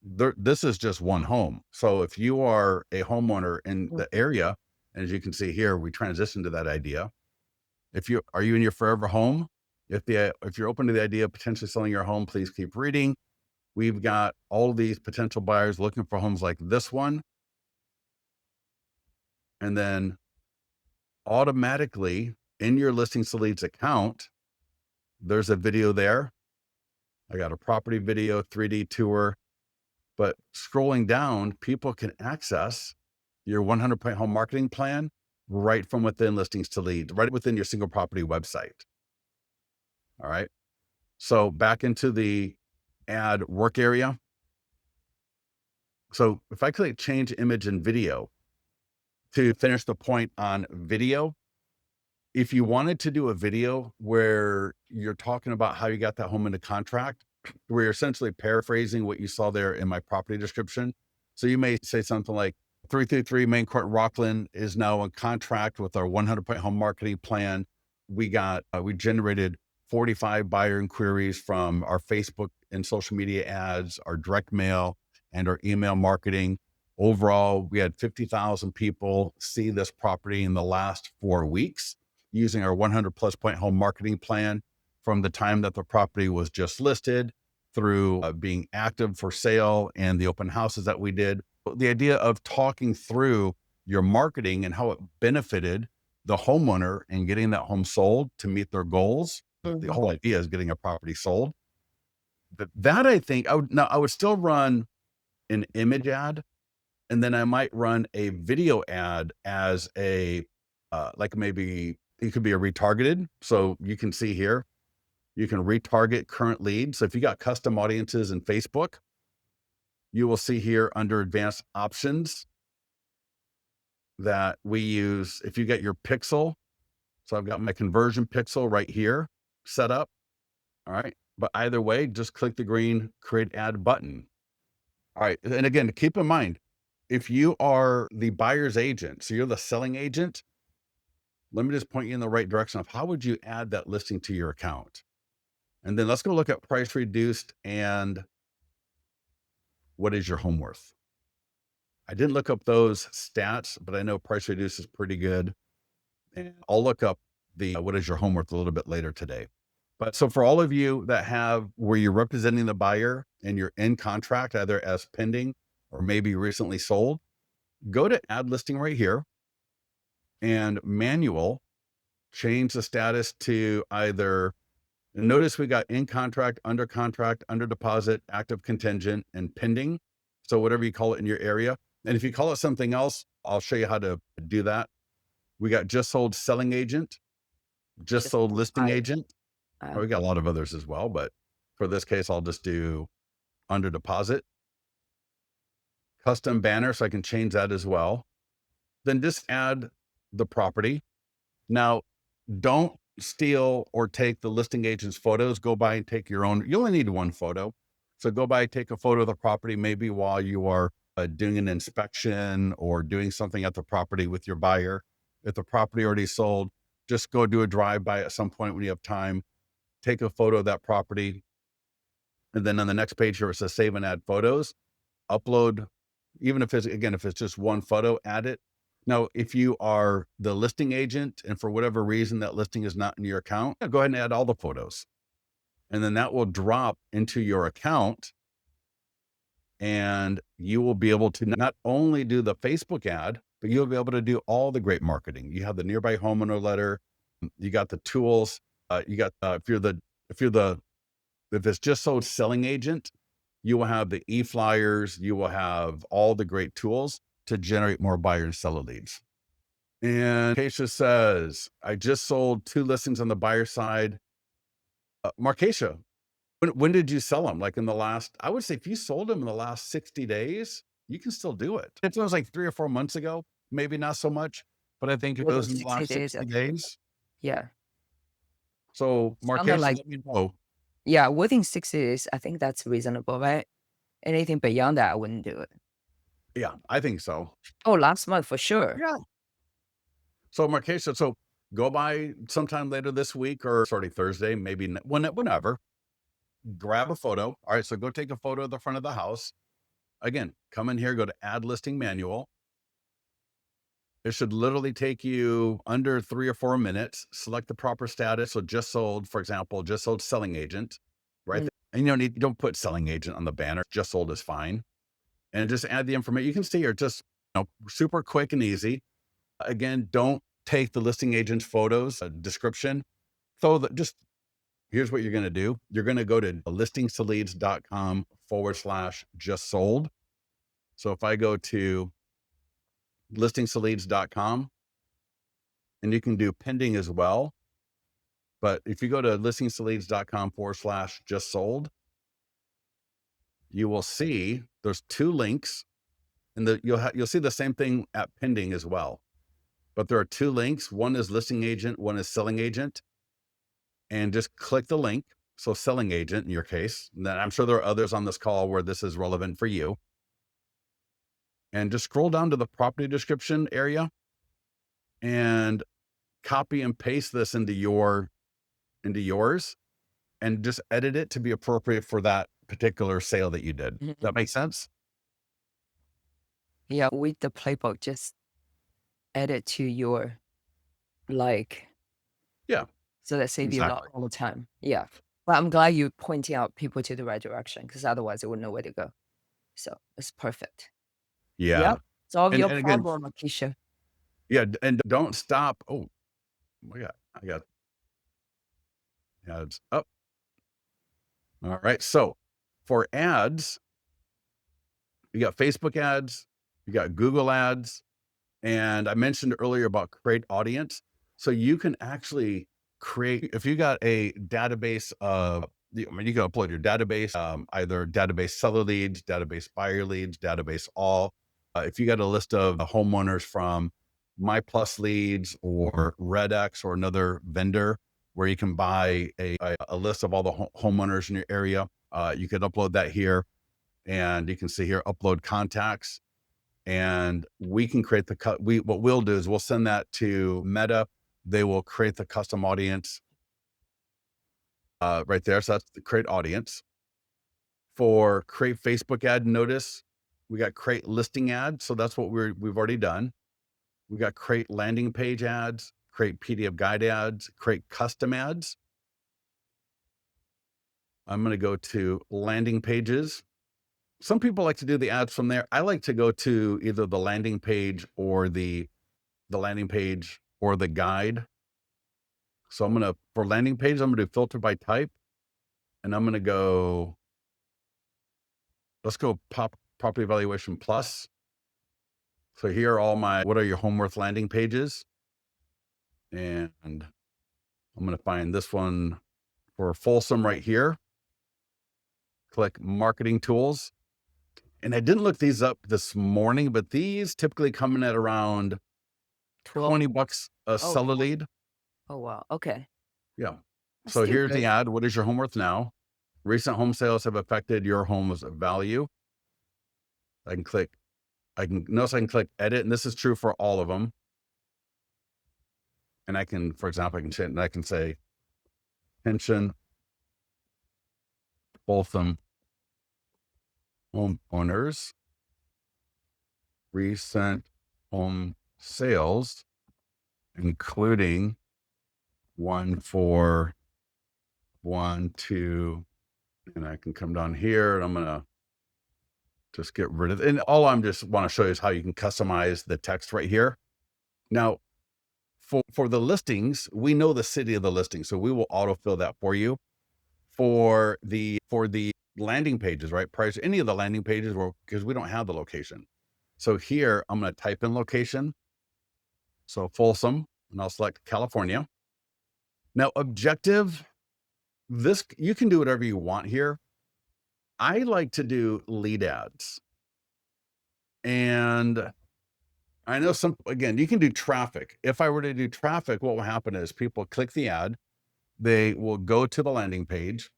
this is just one home. So if you are a homeowner in the Mhm. area, and as you can see here, we transition to that idea. Are you in your forever home? If you're open to the idea of potentially selling your home, please keep reading. We've got all these potential buyers looking for homes like this one. And then automatically in your listings to leads account, there's a video there. I got a property video, 3D tour, but scrolling down, people can access your 100 point home marketing plan right from within listings to leads, right within your single property website. All right. So back into the ad work area. So if I click change image and video to finish the point on video, if you wanted to do a video where you're talking about how you got that home into contract, We're essentially paraphrasing what you saw there in my property description. So you may say something like 333 Main Court Rockland is now in contract with our 100-point home marketing plan. We generated 45 buyer inquiries from our Facebook and social media ads, our direct mail, and our email marketing. Overall, we had 50,000 people see this property in the last 4 weeks using our 100 plus point home marketing plan from the time that the property was just listed through being active for sale and the open houses that we did. The idea of talking through your marketing and how it benefited the homeowner and getting that home sold to meet their goals. The Mhm. whole idea is getting a property sold. But that I think I would still run an image ad, and then I might run a video ad as a like maybe it could be a retargeted. So you can see here, you can retarget current leads. So if you got custom audiences in Facebook, you will see here under advanced options that we use. If you get your pixel, so I've got my conversion pixel right here set up. All right. But either way, just click the green create ad button. All right. And again, keep in mind, if you are the buyer's agent, so you're the selling agent, let me just point you in the right direction of how would you add that listing to your account? And then let's go look at price reduced and what is your home worth? I didn't look up those stats, but I know price reduced is pretty good. And I'll look up the what is your home worth a little bit later today. But so for all of you that have where you're representing the buyer and you're in contract, either as pending or maybe recently sold, go to add listing right here and manual, change the status to either notice we got in contract, under deposit, active contingent, and pending. So whatever you call it in your area. And if you call it something else, I'll show you how to do that. We got just sold selling agent, just Just sold listing buy. agent. Oh, we got a lot of others as well, but for this case, I'll just do under deposit, custom banner. So I can change that as well. Then just add the property. Now, don't steal or take the listing agent's photos. Go by and take your own. You only need one photo. So go by, take a photo of the property, maybe while you are doing an inspection or doing something at the property with your buyer. If the property already sold, just go do a drive by at some point when you have time. Take a photo of that property. And then on the next page here, it says save and add photos, upload, even if it's, again, if it's just one photo, add it. Now, if you are the listing agent and for whatever reason that listing is not in your account, go ahead and add all the photos. And then that will drop into your account and you will be able to not only do the Facebook ad, but you'll be able to do all the great marketing. You have the nearby homeowner letter, you got the tools, you got if it's just sold selling agent, you will have the e-flyers, you will have all the great tools to generate more buyer and seller leads. And Markeisha says, I just sold 2 listings on the buyer side. Markeisha, when did you sell them? Like in the last, I would say if you sold them in the last 60 days, you can still do it. If it was like 3 or 4 months ago, maybe not so much, but I think if it Within was in the 60 last days, 60 days. yeah. So Something Markeisha, like, let me know. yeah, within 60 days, I think that's reasonable, right? Anything beyond that, I wouldn't do it. Yeah, I think so. Oh, last month for sure. Yeah. So Markeisha, so go by sometime later this week or sorry, Thursday, maybe whenever, grab a photo. All right. So go take a photo of the front of the house. Again, come in here, go to add listing manual. It should literally take you under 3 or 4 minutes. Select the proper status. So just sold, for example, just sold selling agent, right? Mm. And you don't put selling agent on the banner. Just sold is fine. And just add the information. You can see here, just super quick and easy. Again, don't take the listing agent's photos, description. So just here's what you're going to do. You're going to go to listingtoleads.com/just sold. So if I go to listingtoleads.com and you can do pending as well. But if you go to listingtoleads.com/just sold, you will see there's 2 links and you'll see the same thing at pending as well. But there are 2 links. One is listing agent, one is selling agent. And just click the link. So selling agent in your case, and then I'm sure there are others on this call where this is relevant for you. And just scroll down to the property description area and copy and paste this into yours and just edit it to be appropriate for that particular sale that you did. Mhm. That makes sense? Yeah, with the playbook, just add it to your like, Yeah, so that save you a lot exactly. all the time. Yeah. Well, I'm glad you pointing out people to the right direction because otherwise they wouldn't know where to go. So it's perfect. Yeah. Yep. Solve your And again, problem, Keisha. yeah, and don't stop. Oh, I got ads up. All right. So for ads, you got Facebook ads, you got Google ads, and I mentioned earlier about create audience. So you can actually create, if you got a database of, I mean, you can upload your database, either database seller leads, database buyer leads, database all. If you got a list of homeowners from My Plus Leads or RedX or another vendor where you can buy a list of all the homeowners in your area, you could upload that here, and you can see here, upload contacts, and we can create the cut. What we'll do is we'll send that to Meta. They will create the custom audience right there. So that's the create audience. For create Facebook ad notice, we got create listing ads. So that's what we've already done. We got create landing page ads, create PDF guide ads, create custom ads. I'm going to go to landing pages. Some people like to do the ads from there. I like to go to either the landing page or the landing page or the guide. So for landing page, I'm gonna do filter by type, and I'm gonna go, let's go property evaluation plus. So here are what are your home worth landing pages? And I'm gonna find this one for Folsom right here. Click marketing tools. And I didn't look these up this morning, but these typically come in at around 12. $20 a Oh, seller 20. lead. Oh, wow. Okay. Yeah. That's So still here's the good. ad. What is your home worth now? Recent home sales have affected your home's value. I can click I can click edit, and this is true for all of them. And I can, for example, I can say pension Botham homeowners recent home sales, including one for 1, 2, and I can come down here and I'm gonna just get rid of it. And all I'm just want to show you is how you can customize the text right here. Now, for the listings, we know the city of the listing, so we will autofill that for you. For the landing pages, right? Prior to any of the landing pages, because we don't have the location. So here I'm going to type in location. So Folsom, and I'll select California. Now objective, this you can do whatever you want here. I like to do lead ads. And I know again, you can do traffic. If I were to do traffic, what will happen is people click the ad, they will go to the landing page,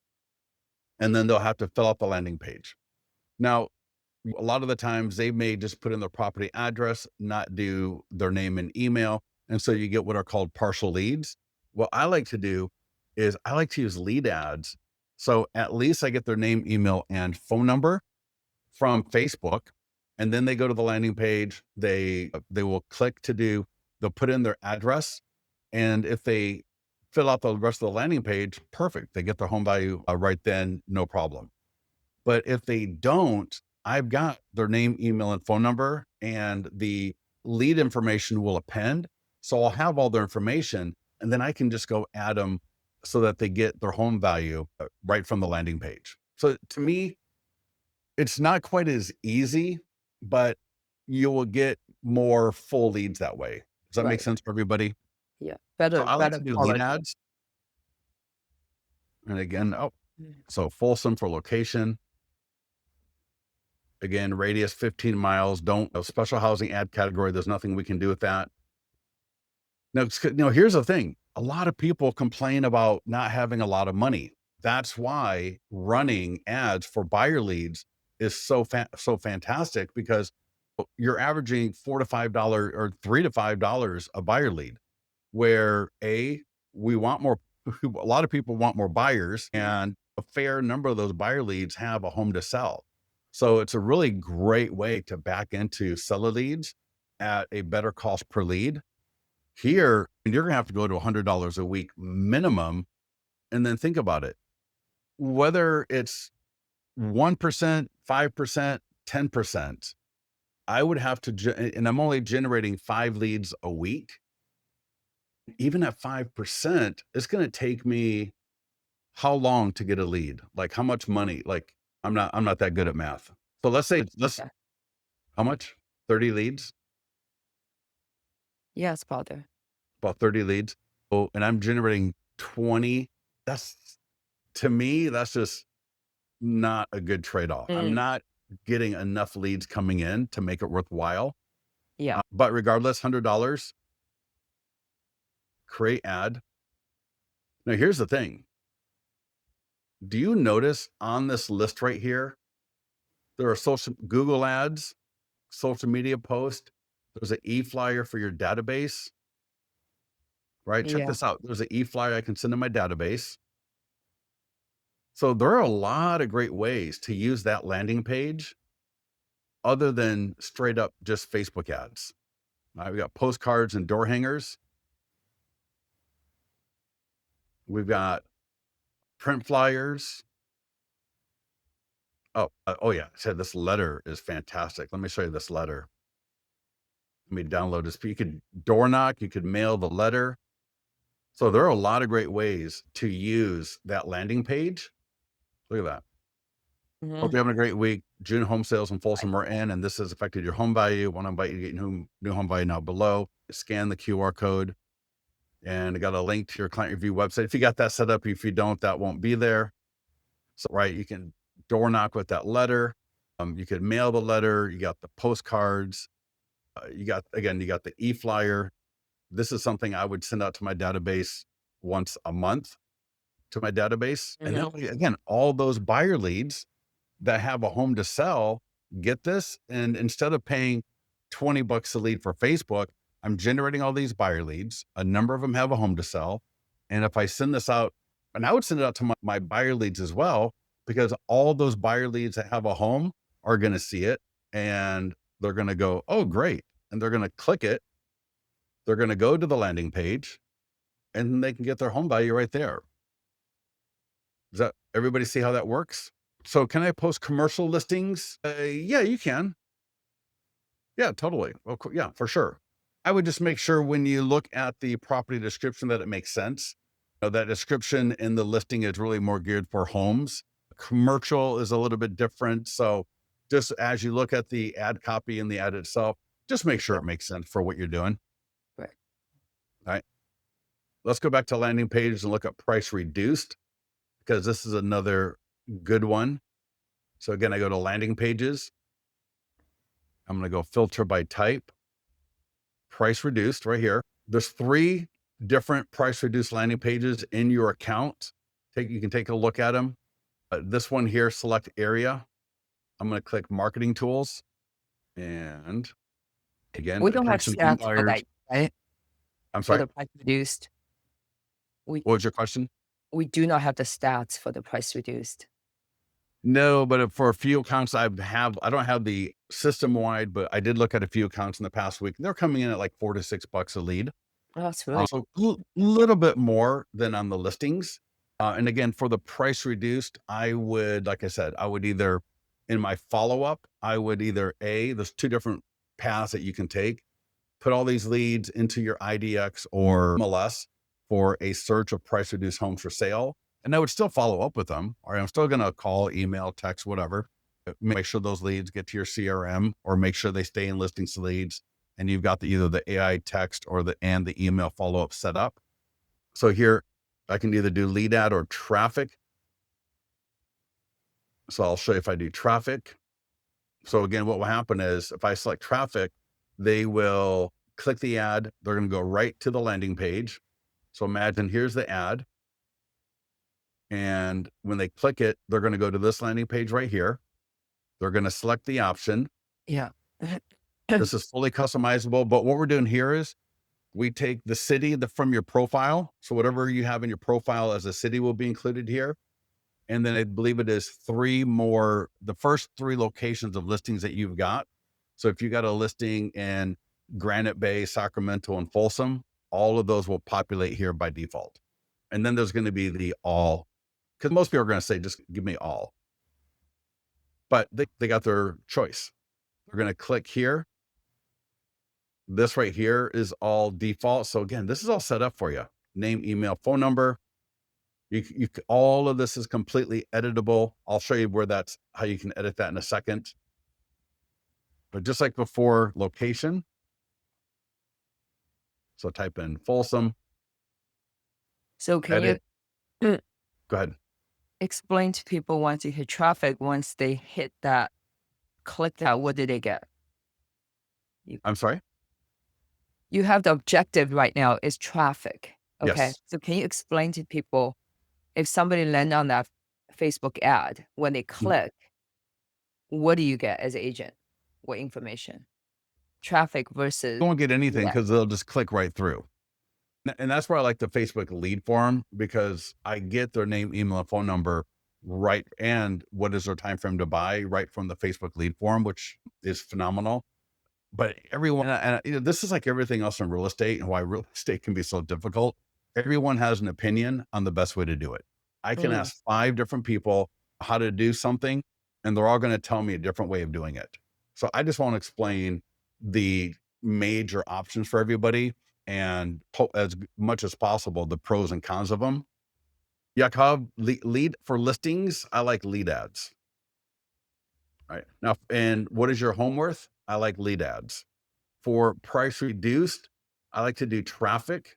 and then they'll have to fill out the landing page. Now, a lot of the times they may just put in their property address, not do their name and email. And so you get what are called partial leads. What I like to do is I like to use lead ads. So at least I get their name, email, and phone number from Facebook. And then they go to the landing page. They will click they'll put in their address. And if they fill out the rest of the landing page, perfect. They get their home value right then, no problem. But if they don't, I've got their name, email, and phone number, and the lead information will append. So I'll have all their information, and then I can just go add them so that they get their home value right from the landing page. So to me, it's not quite as easy, but you will get more full leads that way. Does that make Right. sense for everybody? Yeah. So Better I like better to do lead quality. ads. And again, Mm. so Folsom for location. Again, radius 15 miles. Don't a special housing ad category. There's nothing we can do with that. Now, here's the thing. A lot of people complain about not having a lot of money. That's why running ads for buyer leads is so fantastic, because you're averaging $4 to $5 or $3 to $5 a buyer lead, where we want more. A lot of people want more buyers, and a fair number of those buyer leads have a home to sell. So it's a really great way to back into seller leads at a better cost per lead. Here, you're gonna have to go to $100 a week minimum, and then think about it. Whether it's 1%, 5%, 10%, I would have to, and I'm only generating 5 leads a week. Even at 5%, it's going to take me how long to get a lead? Like how much money? Like I'm not that good at math. So let's Yeah. how much? 30 leads? Yes, brother. About 30 leads. Oh, and I'm generating 20. That's, to me, that's just not a good trade-off. I'm Mm, not getting enough leads coming in to make it worthwhile. yeah. But regardless, $100, create ad. Now, here's the thing. Do you notice on this list right here, there are social Google ads, social media post. There's an e-flyer for your database, right? Check Yeah. this out. There's an e-flyer I can send to my database. So there are a lot of great ways to use that landing page other than straight up just Facebook ads. We got postcards and door hangers. We've got print flyers. Oh yeah. I said this letter is fantastic. Let me show you this letter. Let me download this. You could door knock, you could mail the letter. So there are a lot of great ways to use that landing page. Look at that. Hope Mhm. you're having a great week. June home sales in Folsom are in, and this has affected your home value. Want to invite you to get new home value now below. Scan the QR code, and I got a link to your client review website. If you got that set up, if you don't, that won't be there. So, right, you can door knock with that letter. You could mail the letter. You got the postcards. You got the e-flyer. This is something I would send out to my database once a month to my database. And Mhm. then again, all those buyer leads that have a home to sell get this. And instead of paying $20 a lead for Facebook, I'm generating all these buyer leads. A number of them have a home to sell. And if I send this out, and I would send it out to my buyer leads as well, because all those buyer leads that have a home are going to see it, and they're going to go, oh, great. And they're going to click it. They're going to go to the landing page, and they can get their home value right there. Does that everybody see how that works? So can I post commercial listings? Yeah, you can. Yeah, totally. Well, yeah, for sure. I would just make sure when you look at the property description that it makes sense. That description in the listing is really more geared for homes. Commercial is a little bit different. So just as you look at the ad copy and the ad itself, just make sure Yeah. it makes sense for what you're doing. Right. All right. Let's go back to landing page and look at price reduced, because this is another good one. So again, I go to landing pages. I'm going to go filter by type, price reduced right here. There's 3 different price reduced landing pages in your account. You can take a look at them. This one here, select area. I'm going to click marketing tools. And again, We don't have attention home stats for buyers. that, right? I'm For sorry. the price reduced. We What was your question? we do not have the stats for the price reduced. No, but for a few accounts I don't have the system wide, but I did look at a few accounts in the past week. They're coming in at like $4 to $6 a lead. Oh, that's really So little bit more than on the listings. And again, for the price reduced, I would, like I said, I would either, in my follow up, I would either there's 2 different paths that you can take. Put all these leads into your IDX or MLS for a search of price reduced homes for sale. And I would still follow up with them, or I'm still going to call, email, text, whatever. Make sure those leads get to your CRM, or make sure they stay in listings leads. And you've got either the AI text or the email follow up set up. So here I can either do lead ad or traffic. So I'll show you if I do traffic. So again, what will happen is if I select traffic, they will click the ad. They're going to go right to the landing page. So imagine here's the ad. And when they click it, they're going to go to this landing page right here. They're going to select the option. Yeah. This is fully customizable. But what we're doing here is we take the city from your profile. So whatever you have in your profile as a city will be included here. And then I believe it is the first three locations of listings that you've got. So if you got a listing in Granite Bay, Sacramento, and Folsom, all of those will populate here by default. And then there's going to be the all, because most people are going to say, just give me all. But they got their choice. They're going to click here. This right here is all default. So again, this is all set up for you. Name, email, phone number. All of this is completely editable. I'll show you how you can edit that in a second. But just like before, location. So type in Folsom, So can you edit. Go ahead. explain to people once you hit traffic, once they hit that, click that, what did they get? I'm sorry. You have the objective right now is traffic. Okay. Yes. So can you explain to people if somebody land on that Facebook ad, when they You click, what do you get as an agent? What information? Traffic versus won't get anything lead. because they'll just click right through. And that's why I like the Facebook lead form, because I get their name, email, and phone number right, and what is their time frame to buy right from the Facebook lead form, which is phenomenal. But everyone, this is like everything else in real estate and why real estate can be so difficult. Everyone has an opinion on the best way to do it. I can Mm. ask 5 different people how to do something, and they're all going to tell me a different way of doing it. So I just want to explain the major options for everybody, and as much as possible, the pros and cons of them. Yakov, lead for listings. I like lead ads. Right now, and what is your home worth? I like lead ads. For price reduced, I like to do traffic,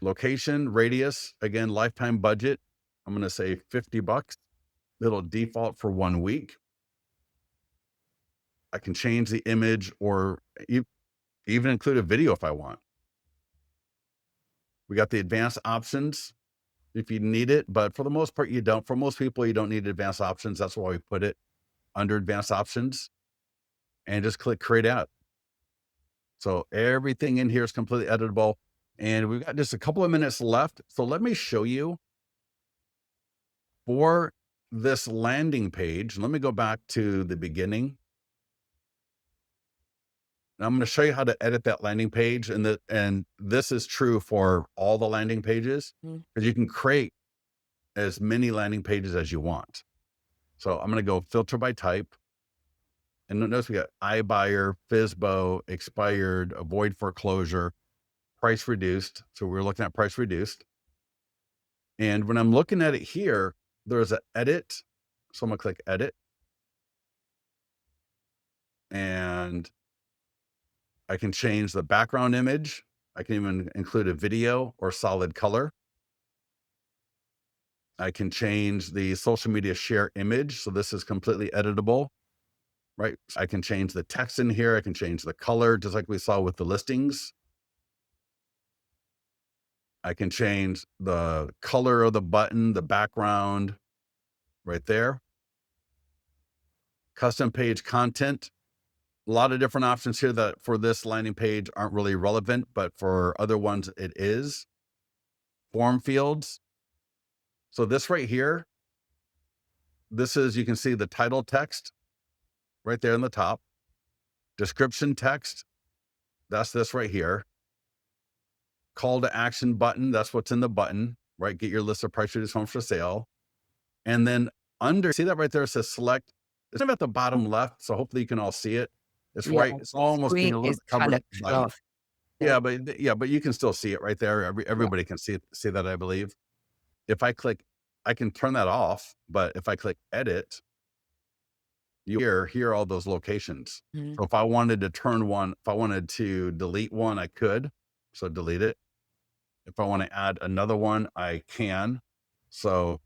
location, radius, again, lifetime budget. I'm going to say $50. It'll default for 1 week. I can change the image or even include a video if I want. We got the advanced options if you need it, but for the most part, you don't. For most people, you don't need advanced options. That's why we put it under advanced options, and just click create ad. So everything in here is completely editable. And we've got just a couple of minutes left. So let me show you for this landing page. Let me go back to the beginning. And I'm going to show you how to edit that landing page. And this is true for all the landing pages, Mm. because you can create as many landing pages as you want. So I'm going to go filter by type. And notice we got iBuyer, FSBO, expired, avoid foreclosure, price reduced. So we're looking at price reduced. And when I'm looking at it here, there's an edit. So I'm gonna click edit. And I can change the background image. I can even include a video or solid color. I can change the social media share image. So this is completely editable, right? I can change the text in here. I can change the color, just like we saw with the listings. I can change the color of the button, the background right there. Custom page content. A lot of different options here that for this landing page aren't really relevant, but for other ones, it is. Form fields. So this right here, you can see the title text right there in the top. Description text, that's this right here. Call to action button, that's what's in the button, right? Get your list of price reduced homes for sale. And then see that right there, it says select. It's at the bottom left, so hopefully you can all see it. It's Yeah, right, it's the almost being screen a little is bit kind covered of by, rough. Yeah. but you can still see it right there. Yeah. Everybody can see that, I believe. If I click, I can turn that off, but if I click edit, you hear all those locations. Mhm. So if I wanted to delete one, I could. So delete it. If I want to add another one, I can. So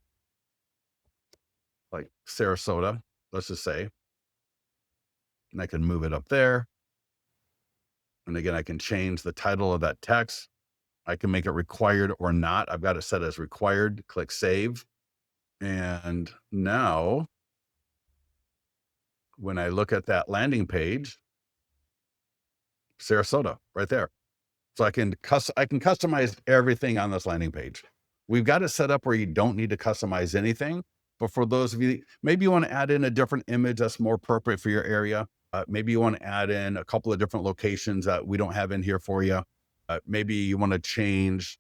like Sarasota, let's just say, and I can move it up there. And again, I can change the title of that text. I can make it required or not. I've got it set as required. Click save. And now when I look at that landing page, Sarasota right there. So I can customize everything on this landing page. We've got it set up where you don't need to customize anything. But for those of you, maybe you want to add in a different image that's more appropriate for your area. Maybe you want to add in a couple of different locations that we don't have in here for you. Maybe you want to change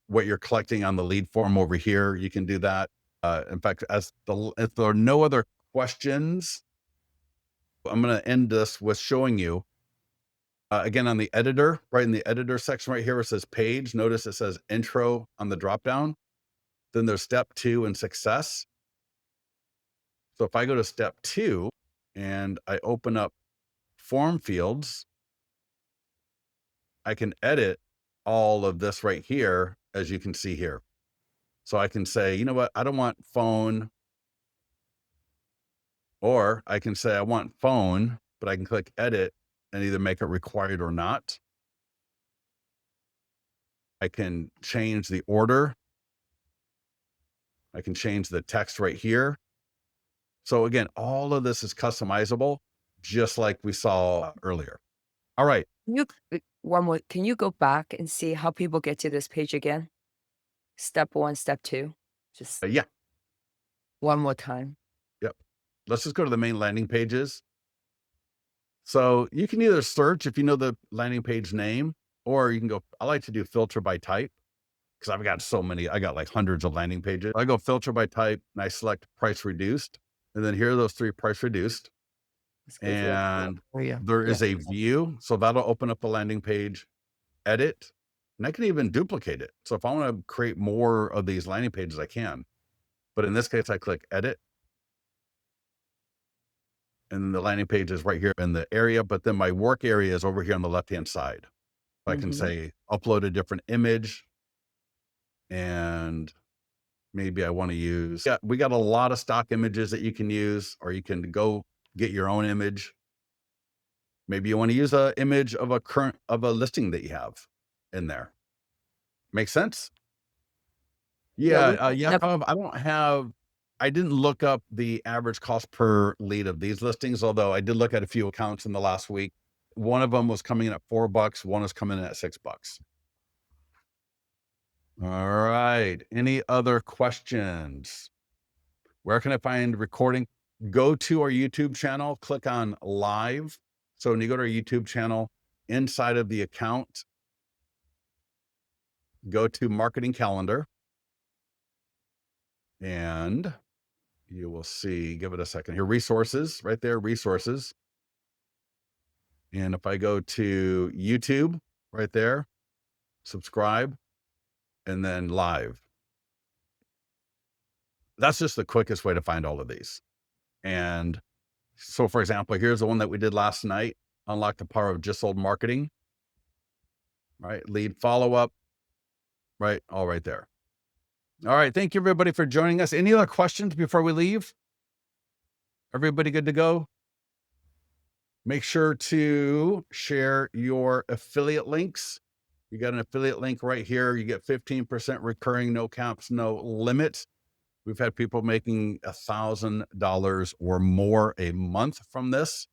what you're collecting on the lead form over here. You can do that. In fact, if there are no other questions, I'm going to end this with showing you again on the editor, right in the editor section right here, it says page. Notice it says intro on the dropdown. Then there's step 2 and success. So if I go to step 2 and I open up form fields, I can edit all of this right here, as you can see here. So I can say, you know what, I don't want phone, or I can say I want phone, but I can click edit and either make it required or not. I can change the order. I can change the text right here. So again, all of this is customizable, just like we saw earlier. All right. One more, can you go back and see how people get to this page again? Step 1, step 2, just Yeah. one more time. Yep. Let's just go to the main landing pages. So you can either search if you know the landing page name, or you can go, I like to do filter by type because I've got so many. I got like hundreds of landing pages. I go filter by type and I select price reduced. And then here are those 3 price reduced. Let's go to And area. there Yeah. is a view. So that'll open up the landing page, edit, and I can even duplicate it. So if I want to create more of these landing pages, I can. But in this case, I click edit. And then the landing page is right here in the area, but then my work area is over here on the left-hand side. I can Mhm. say upload a different image, and maybe I want to use, yeah, we got a lot of stock images that you can use, or you can go get your own image. Maybe you want to use a image of a listing that you have in there. Make sense? Yeah, Yeah, we yep. Yakov, I didn't look up the average cost per lead of these listings, although I did look at a few accounts in the last week. One of them was coming in at $4, one is coming in at $6. All right. Any other questions? Where can I find recording? Go to our YouTube channel, click on live. So when you go to our YouTube channel, inside of the account, go to marketing calendar, and you will see, give it a second here, resources right there, resources. And if I go to YouTube right there, subscribe, and then live, that's just the quickest way to find all of these. And so, for example, here's the one that we did last night, unlock the power of just sold marketing, right? Lead follow up, right? All right there. All right. Thank you, everybody, for joining us. Any other questions before we leave? Everybody good to go? Make sure to share your affiliate links. You got an affiliate link right here. You get 15% recurring, no caps, no limits. We've had people making $1,000 or more a month from this.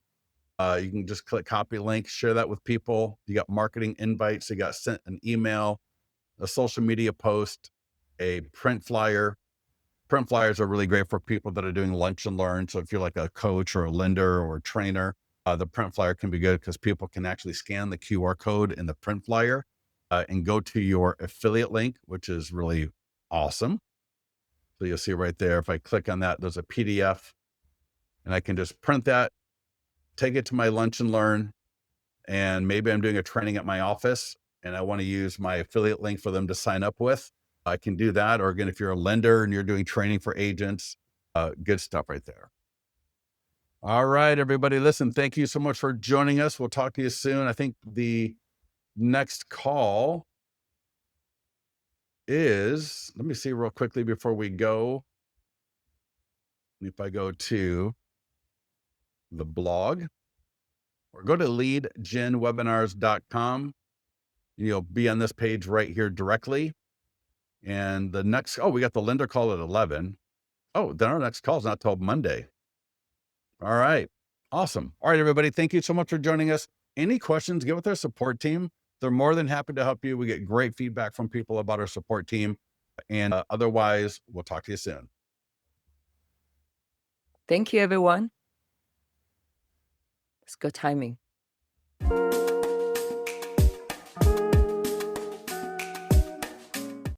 You can just click copy link, share that with people. You got marketing invites. You got sent an email, a social media post, a print flyer. Print flyers are really great for people that are doing lunch and learn. So if you're like a coach or a lender or a trainer, the print flyer can be good because people can actually scan the QR code in the print flyer and go to your affiliate link, which is really awesome. So you'll see right there, if I click on that, there's a PDF and I can just print that, take it to my lunch and learn. And maybe I'm doing a training at my office and I want to use my affiliate link for them to sign up with. I can do that. Or again, if you're a lender and you're doing training for agents, good stuff right there. All right, everybody. Listen, thank you so much for joining us. We'll talk to you soon. I think the next call is, let me see real quickly before we go. If I go to the blog or go to leadgenwebinars.com, you'll be on this page right here directly. And the next, oh, we got the lender call at 11. Oh, then our next call is not till Monday. All right. Awesome. All right, everybody. Thank you so much for joining us. Any questions, get with our support team. They're more than happy to help you. We get great feedback from people about our support team. And otherwise, we'll talk to you soon. Thank you, everyone. It's good timing.